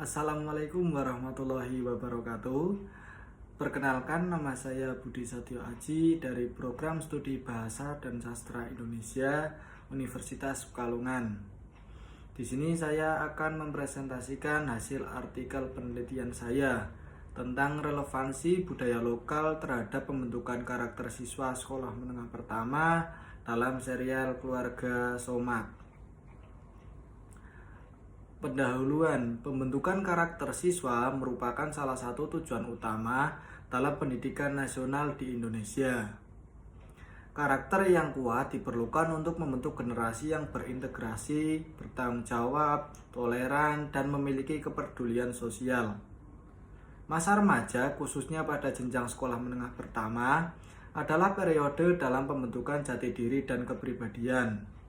Assalamualaikum warahmatullahi wabarakatuh. Perkenalkan, nama saya Budi Satyo Aji dari Program Studi Bahasa dan Sastra Indonesia Universitas Pekalongan. Di sini saya akan mempresentasikan hasil artikel penelitian saya tentang relevansi budaya lokal terhadap pembentukan karakter siswa sekolah menengah pertama dalam serial Keluarga Somat. Pendahuluan, pembentukan karakter siswa merupakan salah satu tujuan utama dalam pendidikan nasional di Indonesia. Karakter yang kuat diperlukan untuk membentuk generasi yang berintegrasi, bertanggung jawab, toleran, dan memiliki kepedulian sosial. Masa remaja, khususnya pada jenjang sekolah menengah pertama, adalah periode dalam pembentukan jati diri dan kepribadian.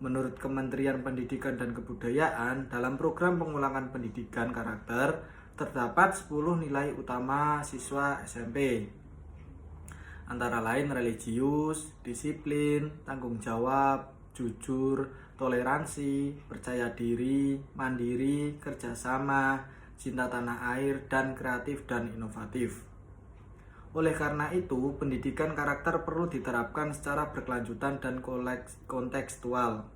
Menurut Kementerian Pendidikan dan Kebudayaan, dalam program pengulangan pendidikan karakter, terdapat 10 nilai utama siswa SMP. Antara lain religius, disiplin, tanggung jawab, jujur, toleransi, percaya diri, mandiri, kerjasama, cinta tanah air, dan kreatif dan inovatif. Oleh karena itu, pendidikan karakter perlu diterapkan secara berkelanjutan dan kontekstual,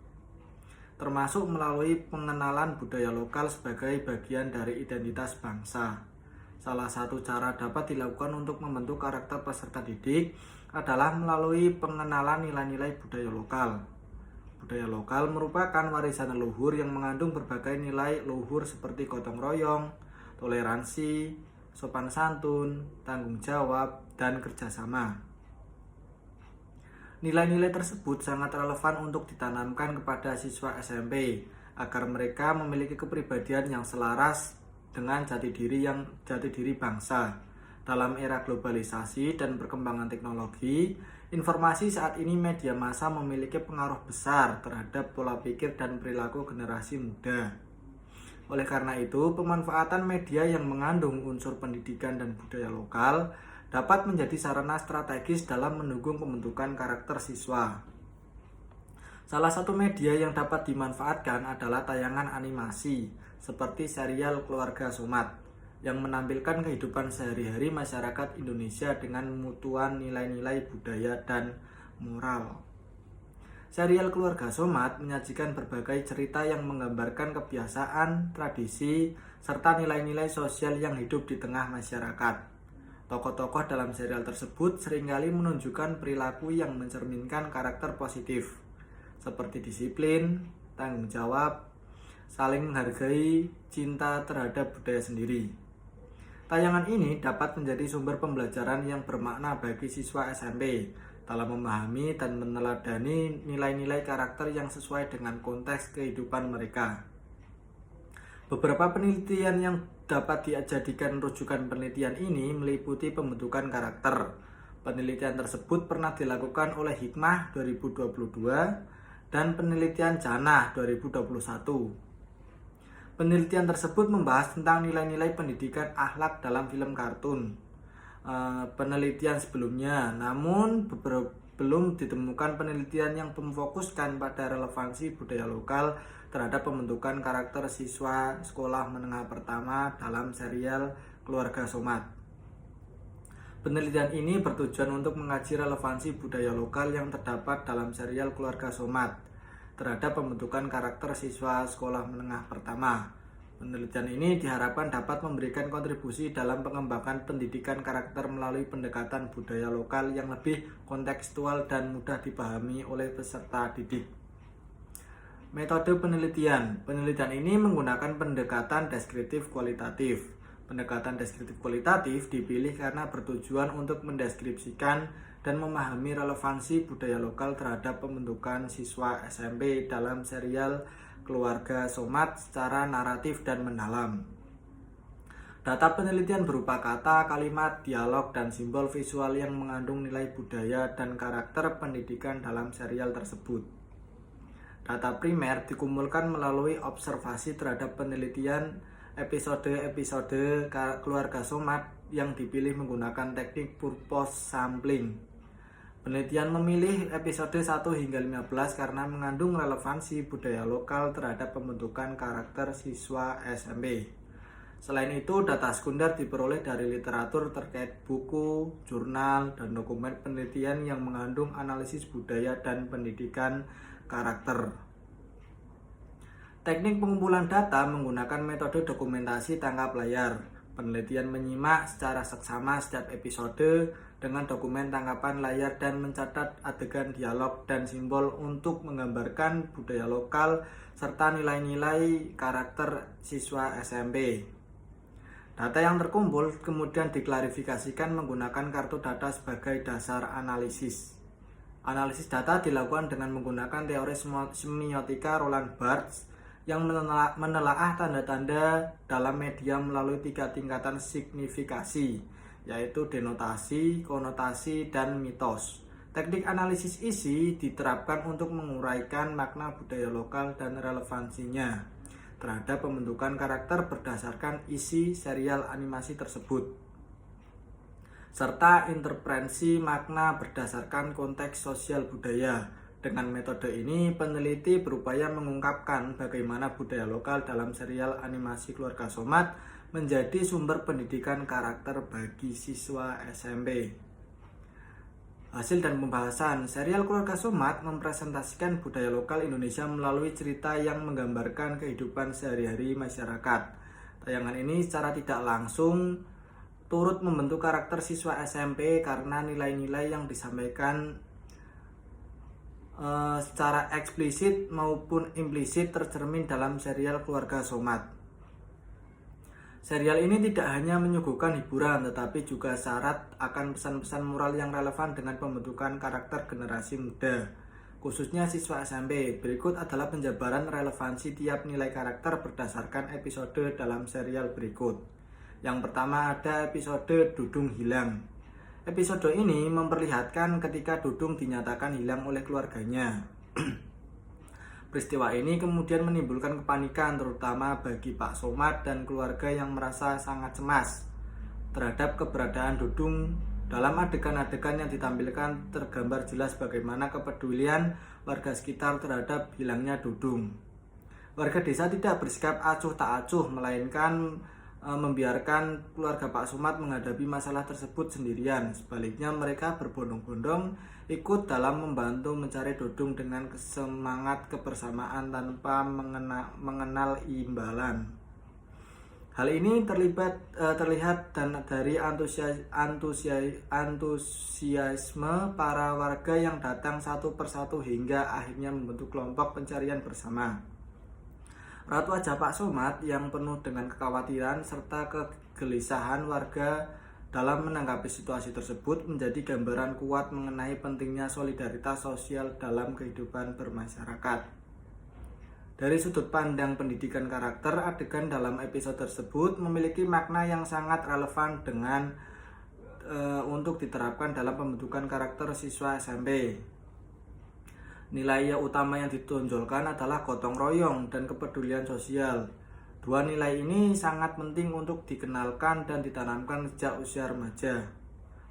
termasuk melalui pengenalan budaya lokal sebagai bagian dari identitas bangsa. Salah satu cara dapat dilakukan untuk membentuk karakter peserta didik adalah melalui pengenalan nilai-nilai budaya lokal. Budaya lokal merupakan warisan leluhur yang mengandung berbagai nilai luhur seperti gotong royong, toleransi, sopan santun, tanggung jawab, dan kerjasama. Nilai-nilai tersebut sangat relevan untuk ditanamkan kepada siswa SMP agar mereka memiliki kepribadian yang selaras dengan jati diri bangsa. Dalam era globalisasi dan perkembangan teknologi, informasi saat ini media massa memiliki pengaruh besar terhadap pola pikir dan perilaku generasi muda. Oleh karena itu, pemanfaatan media yang mengandung unsur pendidikan dan budaya lokal dapat menjadi sarana strategis dalam mendukung pembentukan karakter siswa. Salah satu media yang dapat dimanfaatkan adalah tayangan animasi, seperti serial Keluarga Somat, yang menampilkan kehidupan sehari-hari masyarakat Indonesia dengan mutuan nilai-nilai budaya dan moral. Serial Keluarga Somat menyajikan berbagai cerita yang menggambarkan kebiasaan, tradisi, serta nilai-nilai sosial yang hidup di tengah masyarakat. Tokoh-tokoh dalam serial tersebut seringkali menunjukkan perilaku yang mencerminkan karakter positif, seperti disiplin, tanggung jawab, saling menghargai, cinta terhadap budaya sendiri. Tayangan ini dapat menjadi sumber pembelajaran yang bermakna bagi siswa SMP dalam memahami dan meneladani nilai-nilai karakter yang sesuai dengan konteks kehidupan mereka. Beberapa penelitian yang dapat dijadikan rujukan penelitian ini meliputi pembentukan karakter. Penelitian tersebut pernah dilakukan oleh Hikmah 2022 dan penelitian Janah 2021. Penelitian tersebut membahas tentang nilai-nilai pendidikan akhlak dalam film kartun. Penelitian sebelumnya, namun belum ditemukan penelitian yang memfokuskan pada relevansi budaya lokal terhadap pembentukan karakter siswa sekolah menengah pertama dalam serial Keluarga Somat. Penelitian ini bertujuan untuk mengkaji relevansi budaya lokal yang terdapat dalam serial Keluarga Somat terhadap pembentukan karakter siswa sekolah menengah pertama. Penelitian ini diharapkan dapat memberikan kontribusi dalam pengembangan pendidikan karakter melalui pendekatan budaya lokal yang lebih kontekstual dan mudah dipahami oleh peserta didik. Metode penelitian. Penelitian ini menggunakan pendekatan deskriptif kualitatif. Pendekatan deskriptif kualitatif dipilih karena bertujuan untuk mendeskripsikan dan memahami relevansi budaya lokal terhadap pembentukan siswa SMP dalam serial Keluarga Somat secara naratif dan mendalam. Data penelitian berupa kata, kalimat, dialog, dan simbol visual yang mengandung nilai budaya dan karakter pendidikan dalam serial tersebut. Data primer dikumpulkan melalui observasi terhadap penelitian episode-episode Keluarga Somat yang dipilih menggunakan teknik purpose sampling. Penelitian memilih episode 1 hingga 15 karena mengandung relevansi budaya lokal terhadap pembentukan karakter siswa SMP. Selain itu, data sekunder diperoleh dari literatur terkait buku, jurnal, dan dokumen penelitian yang mengandung analisis budaya dan pendidikan karakter. Teknik pengumpulan data menggunakan metode dokumentasi tangkap layar. Penelitian menyimak secara seksama setiap episode dengan dokumen tangkapan layar dan mencatat adegan dialog dan simbol untuk menggambarkan budaya lokal serta nilai-nilai karakter siswa SMP. Data yang terkumpul kemudian diklarifikasikan menggunakan kartu data sebagai dasar analisis. Analisis data dilakukan dengan menggunakan teori semiotika Roland Barthes yang menelaah tanda-tanda dalam media melalui 3 tingkatan signifikasi, yaitu denotasi, konotasi, dan mitos. Teknik analisis isi diterapkan untuk menguraikan makna budaya lokal dan relevansinya terhadap pembentukan karakter berdasarkan isi serial animasi tersebut, serta interpretasi makna berdasarkan konteks sosial budaya. Dengan metode ini, peneliti berupaya mengungkapkan bagaimana budaya lokal dalam serial animasi Keluarga Somad menjadi sumber pendidikan karakter bagi siswa SMP. Hasil dan pembahasan, serial Keluarga Somad mempresentasikan budaya lokal Indonesia melalui cerita yang menggambarkan kehidupan sehari-hari masyarakat. Tayangan ini secara tidak langsung turut membentuk karakter siswa SMP karena nilai-nilai yang disampaikan secara eksplisit maupun implisit tercermin dalam serial Keluarga Somad. Serial ini tidak hanya menyuguhkan hiburan, tetapi juga syarat akan pesan-pesan moral yang relevan dengan pembentukan karakter generasi muda, khususnya siswa SMP. Berikut adalah penjabaran relevansi tiap nilai karakter berdasarkan episode dalam serial berikut. Yang pertama ada episode Dudung Hilang. Episode ini memperlihatkan ketika Dudung dinyatakan hilang oleh keluarganya. Peristiwa ini kemudian menimbulkan kepanikan terutama bagi Pak Somad dan keluarga yang merasa sangat cemas terhadap keberadaan Dudung. Dalam adegan-adegan yang ditampilkan tergambar jelas bagaimana kepedulian warga sekitar terhadap hilangnya Dudung. Warga desa tidak bersikap acuh tak acuh, melainkan membiarkan keluarga Pak Somad menghadapi masalah tersebut sendirian. Sebaliknya mereka berbondong-bondong ikut dalam membantu mencari Dudung dengan semangat kebersamaan tanpa mengenal imbalan. Hal ini terlihat dari antusiasme para warga yang datang satu persatu hingga akhirnya membentuk kelompok pencarian bersama. Raut wajah Pak Somad yang penuh dengan kekhawatiran serta kegelisahan warga dalam menanggapi situasi tersebut menjadi gambaran kuat mengenai pentingnya solidaritas sosial dalam kehidupan bermasyarakat. Dari sudut pandang pendidikan karakter, adegan dalam episode tersebut memiliki makna yang sangat relevan untuk diterapkan dalam pembentukan karakter siswa SMP. Nilai utama yang ditonjolkan adalah gotong royong dan kepedulian sosial. Dua nilai ini sangat penting untuk dikenalkan dan ditanamkan sejak usia remaja,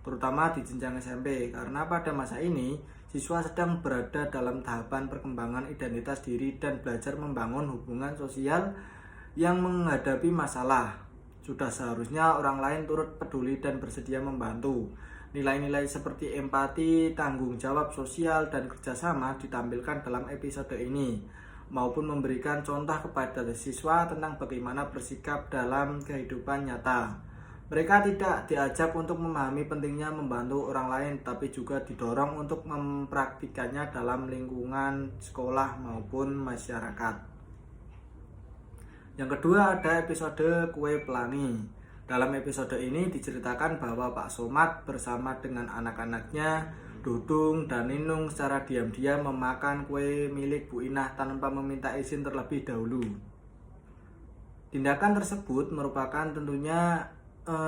terutama di jenjang SMP, karena pada masa ini siswa sedang berada dalam tahapan perkembangan identitas diri dan belajar membangun hubungan sosial yang menghadapi masalah. Sudah seharusnya orang lain turut peduli dan bersedia membantu. Nilai-nilai seperti empati, tanggung jawab sosial, dan kerjasama ditampilkan dalam episode ini, maupun memberikan contoh kepada siswa tentang bagaimana bersikap dalam kehidupan nyata. Mereka tidak diajak untuk memahami pentingnya membantu orang lain, tapi juga didorong untuk mempraktikkannya dalam lingkungan sekolah maupun masyarakat. Yang kedua ada episode Kue Pelangi. Dalam episode ini diceritakan bahwa Pak Somad bersama dengan anak-anaknya, Dudung dan Ninung secara diam-diam memakan kue milik Bu Inah tanpa meminta izin terlebih dahulu. Tindakan tersebut merupakan tentunya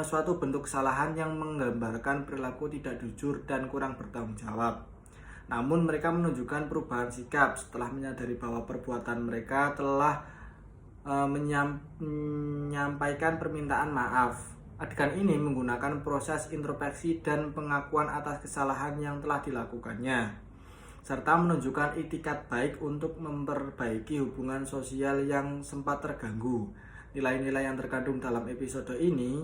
suatu bentuk kesalahan yang menggambarkan perilaku tidak jujur dan kurang bertanggung jawab. Namun mereka menunjukkan perubahan sikap setelah menyadari bahwa perbuatan mereka telah menyampaikan permintaan maaf. Adegan ini menggunakan proses introspeksi dan pengakuan atas kesalahan yang telah dilakukannya, serta menunjukkan itikat baik untuk memperbaiki hubungan sosial yang sempat terganggu. Nilai-nilai yang terkandung dalam episode ini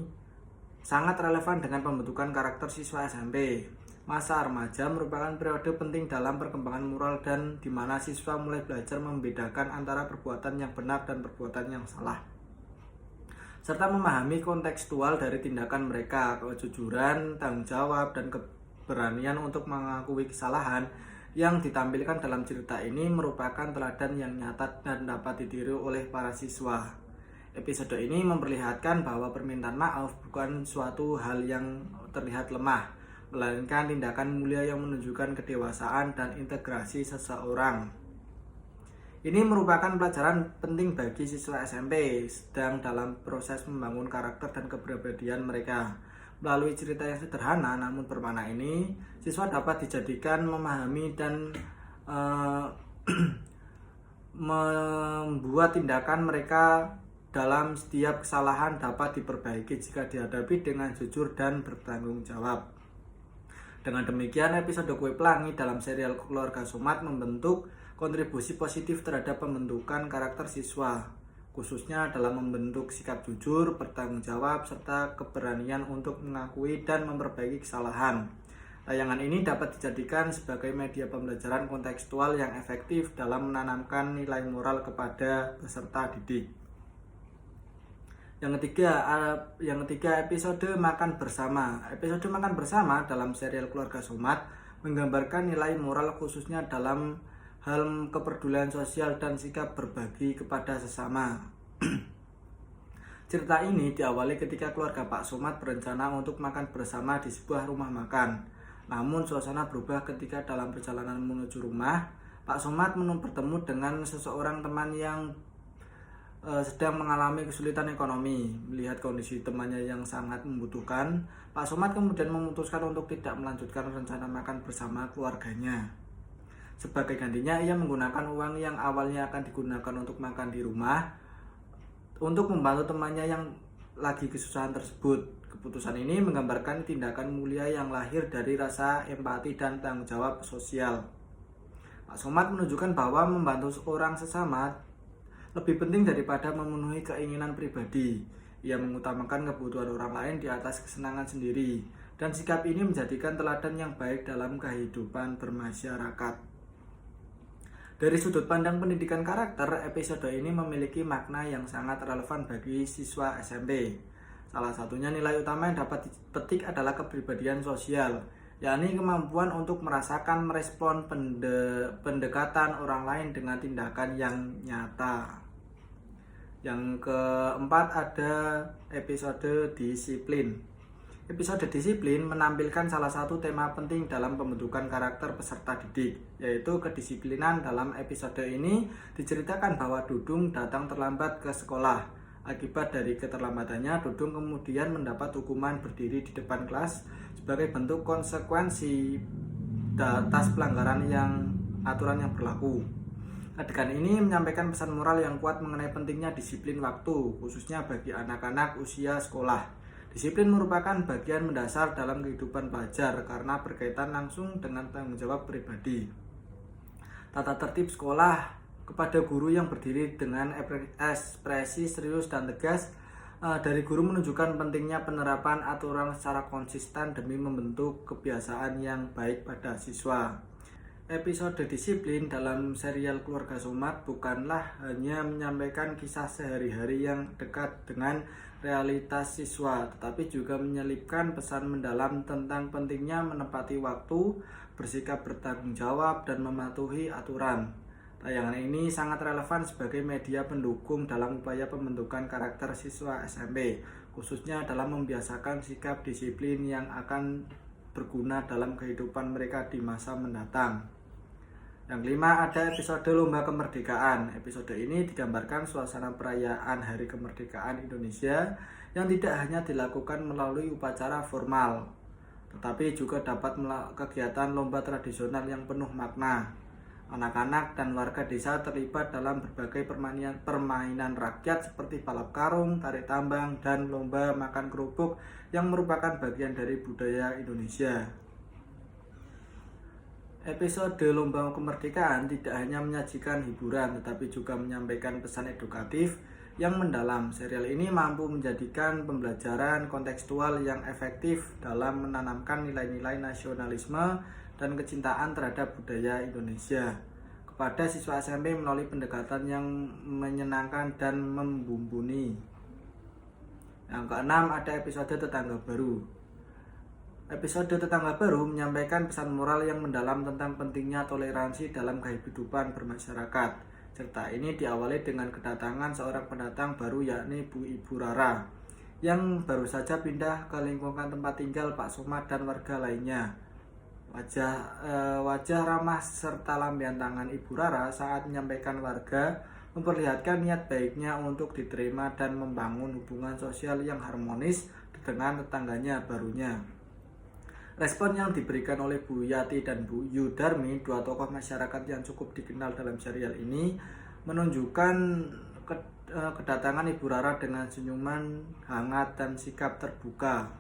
sangat relevan dengan pembentukan karakter siswa SMP. Masa remaja merupakan periode penting dalam perkembangan moral dan di mana siswa mulai belajar membedakan antara perbuatan yang benar dan perbuatan yang salah, serta memahami kontekstual dari tindakan mereka. Kejujuran, tanggung jawab, dan keberanian untuk mengakui kesalahan yang ditampilkan dalam cerita ini merupakan teladan yang nyata dan dapat ditiru oleh para siswa. Episode ini memperlihatkan bahwa permintaan maaf bukan suatu hal yang terlihat lemah, melainkan tindakan mulia yang menunjukkan kedewasaan dan integrasi seseorang. Ini merupakan pelajaran penting bagi siswa SMP sedang dalam proses membangun karakter dan kepribadian mereka. Melalui cerita yang sederhana namun bermakna ini, siswa dapat dijadikan memahami dan membuat tindakan mereka dalam setiap kesalahan dapat diperbaiki jika dihadapi dengan jujur dan bertanggung jawab. Dengan demikian, episode Kue Pelangi dalam serial Keluarga Somat membentuk kontribusi positif terhadap pembentukan karakter siswa, khususnya dalam membentuk sikap jujur, bertanggung jawab, serta keberanian untuk mengakui dan memperbaiki kesalahan. Tayangan ini dapat dijadikan sebagai media pembelajaran kontekstual yang efektif dalam menanamkan nilai moral kepada peserta didik. Yang ketiga, episode Makan Bersama. Episode Makan Bersama dalam serial Keluarga Somat menggambarkan nilai moral khususnya dalam hal kepedulian sosial dan sikap berbagi kepada sesama. Cerita ini diawali ketika keluarga Pak Somat berencana untuk makan bersama di sebuah rumah makan. Namun suasana berubah ketika dalam perjalanan menuju rumah, Pak Somat bertemu dengan seseorang teman yang sedang mengalami kesulitan ekonomi. Melihat kondisi temannya yang sangat membutuhkan, Pak Somat kemudian memutuskan untuk tidak melanjutkan rencana makan bersama keluarganya. Sebagai gantinya, ia menggunakan uang yang awalnya akan digunakan untuk makan di rumah untuk membantu temannya yang lagi kesusahan tersebut. Keputusan ini menggambarkan tindakan mulia yang lahir dari rasa empati dan tanggung jawab sosial. Pak Somat menunjukkan bahwa membantu orang sesama lebih penting daripada memenuhi keinginan pribadi. Ia mengutamakan kebutuhan orang lain di atas kesenangan sendiri, dan sikap ini menjadikan teladan yang baik dalam kehidupan bermasyarakat. Dari sudut pandang pendidikan karakter, episode ini memiliki makna yang sangat relevan bagi siswa SMP. Salah satunya nilai utama yang dapat dipetik adalah kepribadian sosial, yakni kemampuan untuk merasakan merespon pendekatan orang lain dengan tindakan yang nyata. Yang keempat ada episode disiplin. Episode disiplin menampilkan salah satu tema penting dalam pembentukan karakter peserta didik, yaitu kedisiplinan. Dalam episode ini diceritakan bahwa Dudung datang terlambat ke sekolah. Akibat dari keterlambatannya, Dudung kemudian mendapat hukuman berdiri di depan kelas sebagai bentuk konsekuensi atas pelanggaran aturan yang berlaku. Adegan ini menyampaikan pesan moral yang kuat mengenai pentingnya disiplin waktu, khususnya bagi anak-anak usia sekolah. Disiplin merupakan bagian mendasar dalam kehidupan pelajar karena berkaitan langsung dengan tanggung jawab pribadi. Tata tertib sekolah kepada guru yang berdiri dengan ekspresi serius dan tegas dari guru menunjukkan pentingnya penerapan aturan secara konsisten demi membentuk kebiasaan yang baik pada siswa. Episode disiplin dalam serial Keluarga Somat bukanlah hanya menyampaikan kisah sehari-hari yang dekat dengan realitas siswa, tetapi juga menyelipkan pesan mendalam tentang pentingnya menepati waktu, bersikap bertanggung jawab, dan mematuhi aturan. Tayangan ini sangat relevan sebagai media pendukung dalam upaya pembentukan karakter siswa SMP, khususnya dalam membiasakan sikap disiplin yang akan berguna dalam kehidupan mereka di masa mendatang. Yang kelima ada episode Lomba Kemerdekaan. Episode ini digambarkan suasana perayaan Hari Kemerdekaan Indonesia yang tidak hanya dilakukan melalui upacara formal, tetapi juga dapat kegiatan lomba tradisional yang penuh makna. Anak-anak dan warga desa terlibat dalam berbagai permainan rakyat seperti balap karung, tarik tambang, dan lomba makan kerupuk yang merupakan bagian dari budaya Indonesia. Episode Lomba Kemerdekaan tidak hanya menyajikan hiburan, tetapi juga menyampaikan pesan edukatif yang mendalam. Serial ini mampu menjadikan pembelajaran kontekstual yang efektif dalam menanamkan nilai-nilai nasionalisme dan kecintaan terhadap budaya Indonesia kepada siswa SMP melalui pendekatan yang menyenangkan dan membumbuni. Yang keenam, ada episode Tetangga Baru. Episode Tetangga Baru menyampaikan pesan moral yang mendalam tentang pentingnya toleransi dalam kehidupan bermasyarakat. Cerita ini diawali dengan kedatangan seorang pendatang baru, yakni Bu Ibu Rara, yang baru saja pindah ke lingkungan tempat tinggal Pak Somad dan warga lainnya. Wajah ramah serta lampian tangan Ibu Rara saat menyampaikan warga memperlihatkan niat baiknya untuk diterima dan membangun hubungan sosial yang harmonis dengan tetangganya barunya. Respon yang diberikan oleh Bu Yati dan Bu Yudarmi, dua tokoh masyarakat yang cukup dikenal dalam serial ini, menunjukkan kedatangan Ibu Rara dengan senyuman hangat dan sikap terbuka.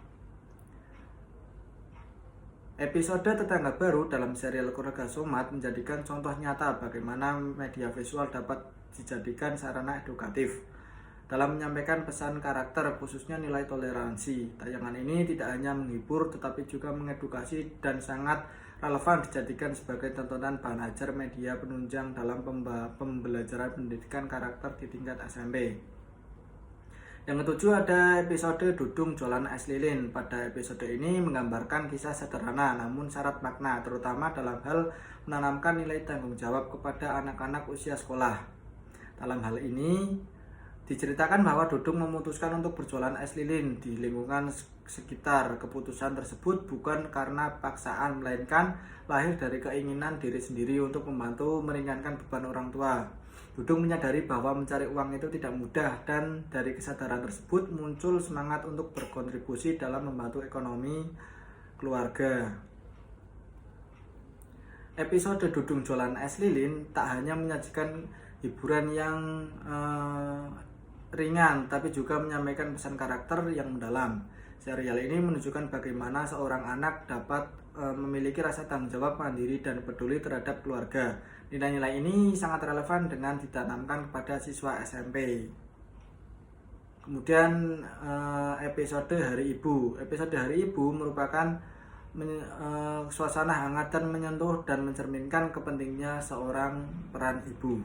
Episode Tetangga Baru dalam serial Keluarga Somad menjadikan contoh nyata bagaimana media visual dapat dijadikan sarana edukatif dalam menyampaikan pesan karakter, khususnya nilai toleransi. Tayangan ini tidak hanya menghibur tetapi juga mengedukasi dan sangat relevan dijadikan sebagai tontonan bahan ajar media penunjang dalam pembelajaran pendidikan karakter di tingkat SMP. Yang ketujuh, ada episode Dudung Jualan Es Lilin. Pada episode ini menggambarkan kisah sederhana namun syarat makna, terutama dalam hal menanamkan nilai tanggung jawab kepada anak-anak usia sekolah. Dalam hal ini diceritakan bahwa Dudung memutuskan untuk berjualan es lilin di lingkungan sekitar. Keputusan tersebut bukan karena paksaan, melainkan lahir dari keinginan diri sendiri untuk membantu meringankan beban orang tua. Dudung menyadari bahwa mencari uang itu tidak mudah, dan dari kesadaran tersebut muncul semangat untuk berkontribusi dalam membantu ekonomi keluarga. Episode Dudung Jualan Es Lilin tak hanya menyajikan hiburan yang ringan, tapi juga menyampaikan pesan karakter yang mendalam. Serial ini menunjukkan bagaimana seorang anak dapat memiliki rasa tanggung jawab, mandiri, dan peduli terhadap keluarga. Nilai-nilai ini sangat relevan dengan ditanamkan kepada siswa SMP. Kemudian episode Hari Ibu. Episode Hari Ibu merupakan suasana hangat dan menyentuh dan mencerminkan kepentingnya seorang peran ibu.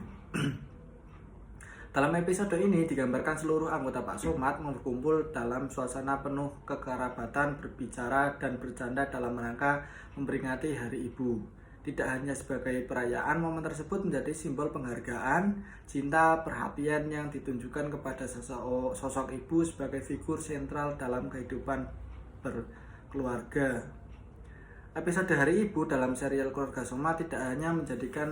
Dalam episode ini digambarkan seluruh anggota Pak Somad berkumpul dalam suasana penuh kekerabatan, berbicara dan bercanda dalam rangka memperingati Hari Ibu. Tidak hanya sebagai perayaan, momen tersebut menjadi simbol penghargaan, cinta, perhatian yang ditunjukkan kepada sosok ibu sebagai figur sentral dalam kehidupan berkeluarga. Episode Hari Ibu dalam serial Keluarga Somad tidak hanya menjadikan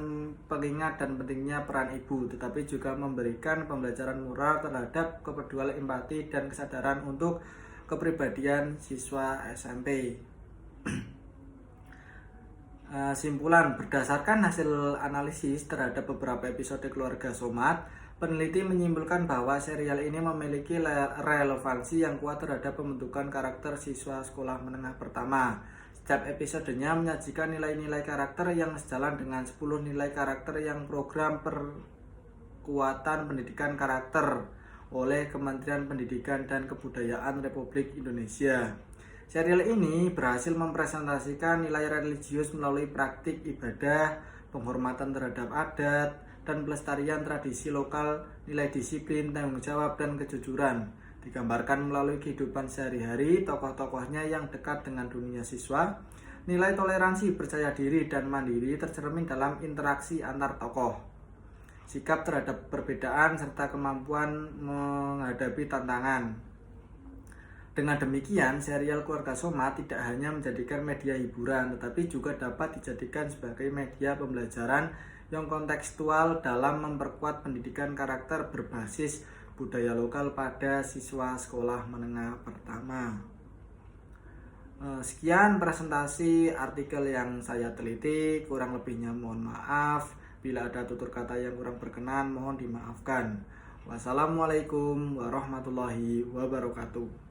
pengingat dan pentingnya peran ibu, tetapi juga memberikan pembelajaran moral terhadap kepedulian, empati, dan kesadaran untuk kepribadian siswa SMP. Simpulan, berdasarkan hasil analisis terhadap beberapa episode Keluarga Somad, peneliti menyimpulkan bahwa serial ini memiliki relevansi yang kuat terhadap pembentukan karakter siswa sekolah menengah pertama. Setiap episodenya menyajikan nilai-nilai karakter yang sejalan dengan 10 nilai karakter yang program perkuatan pendidikan karakter oleh Kementerian Pendidikan dan Kebudayaan Republik Indonesia. Serial ini berhasil mempresentasikan nilai religius melalui praktik ibadah, penghormatan terhadap adat, dan pelestarian tradisi lokal, nilai disiplin, tanggung jawab, dan kejujuran. Digambarkan melalui kehidupan sehari-hari tokoh-tokohnya yang dekat dengan dunia siswa. Nilai toleransi, percaya diri, dan mandiri tercermin dalam interaksi antar tokoh, sikap terhadap perbedaan, serta kemampuan menghadapi tantangan. Dengan demikian, serial Keluarga Somad tidak hanya menjadikan media hiburan, tetapi juga dapat dijadikan sebagai media pembelajaran yang kontekstual dalam memperkuat pendidikan karakter berbasis budaya lokal pada siswa sekolah menengah pertama. Sekian presentasi artikel yang saya teliti, kurang lebihnya mohon maaf. Bila ada tutur kata yang kurang berkenan, mohon dimaafkan. Wassalamualaikum warahmatullahi wabarakatuh.